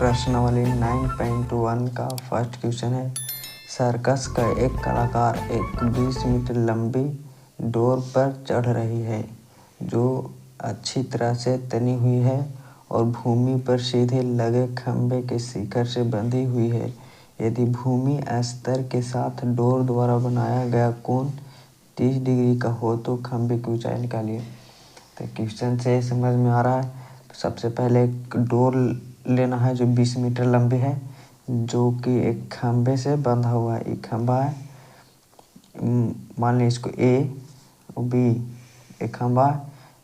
प्रश्नावली 9.1 का first question है। सर्कस का एक कलाकार एक 20 मीटर लंबी डोर पर चढ़ रही है जो अच्छी तरह से तनी हुई है और भूमि पर सीधे लगे खंभे के शिखर से बंधी हुई है। यदि भूमि स्तर के साथ डोर द्वारा बनाया गया कोण 30 डिग्री का हो तो खंभे की ऊंचाई निकालिए। तो क्वेश्चन से समझ में आ रहा है। तो सबसे पहले एक डोर लेना है जो 20 मीटर लंबी है, जो कि एक खंभे से बंधा हुआ है। एक खंभा है, मान लीजिए इसको ए और बी, एक खंभा है,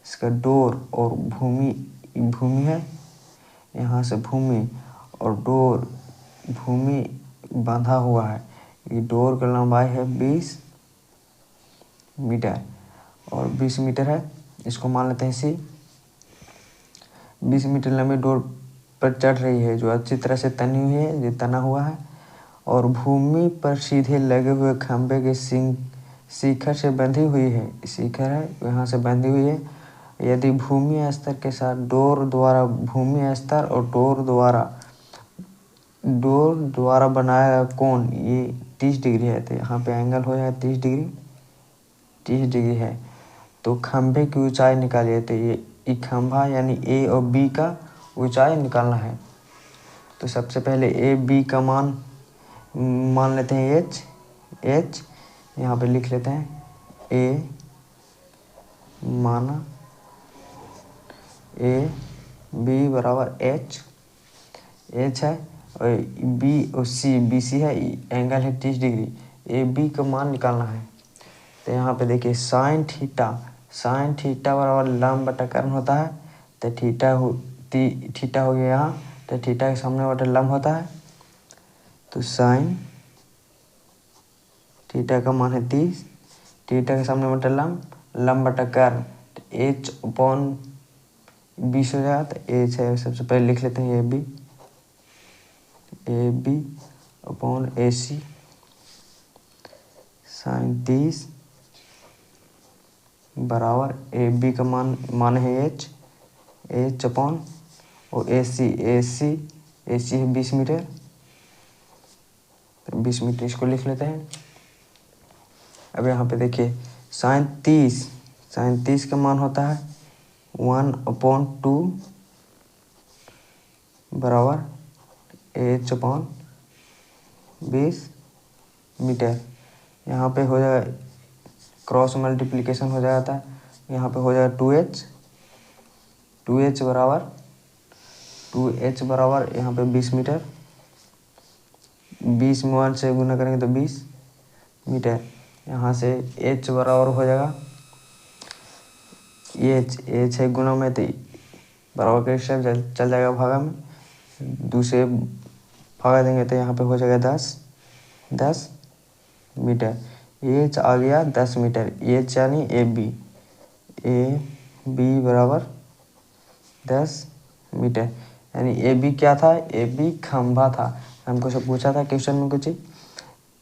इसका डोर और भूमि है, यहाँ से भूमि और डोर, भूमि बंधा हुआ है। ये डोर की लंबाई है 20 मीटर और 20 मीटर है। इसको मान लेते हैं सी। 20 मीटर लंबी डोर पर चढ़ रही है जो अच्छी तरह से तनी हुई है, ये तना हुआ है, और भूमि पर सीधे लगे हुए खंभे के शिखर से बंधी हुई है। शिखर है, यहाँ से बंधी हुई है। यदि भूमि स्तर के साथ डोर द्वारा भूमि स्तर और डोर द्वारा बनाया गया कोण ये 30 डिग्री है, तो यहाँ पे एंगल हो जाएगा 30 डिग्री है। तो खंभे की ऊंचाई निकालिए। तो ये खंभा यानी ए और बी का ऊंचाई निकालना है। तो सबसे पहले ए बी का मान लेते हैं एच। यहाँ पे लिख लेते हैं ए माना ए बी बराबर एच है, और बी और सी बी सी है, एंगल है 30 डिग्री। ए बी का मान निकालना है। तो यहाँ पे देखिए साइन थीटा बराबर लंब बटा कर्ण होता है। तो थीटा हो गया यहाँ, तो थीटा के सामने बटा लंब होता है। तो साइन थीटा का मान है 30, थीटा के सामने बटा लंब बटा कर्ण, तो एच अपॉन 20 हो जाएगा। तो एच है, सबसे पहले लिख लेते हैं A B upon A C sine 30 बराबर ए बी का मान है एच अपॉन और ए सी है 20 मीटर। तो 20 मीटर इसको लिख लेते हैं। अब यहाँ पे देखिए साइन 30 का मान होता है 1/2 बराबर एच अपॉन 20 मीटर। यहाँ पे हो जाएगा क्रॉस मल्टीप्लिकेशन हो जाता है। यहाँ पे हो जाएगा 2h बराबर यहाँ पे 20 मीटर। 20 में 1 से गुना करेंगे तो 20 मीटर। यहाँ से h बराबर हो जाएगा h है गुना में, तो बराबर के स्टेप चल जाएगा भागा में, दूसरे भागा देंगे तो यहाँ पे हो जाएगा 10 मीटर। एच आ गया 10 मीटर। एच यानी ए बी बराबर 10 मीटर। यानी ए बी क्या था? ए बी खंभा था। हमको सब पूछा था क्वेश्चन में कुछ,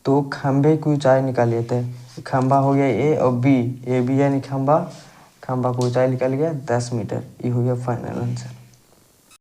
तो खंभे की ऊंचाई निकालिए थे। खंभा हो गया ए और बी, ए बी यानी खंभा की ऊंचाई निकल गया 10 मीटर। ये हो गया फाइनल आंसर।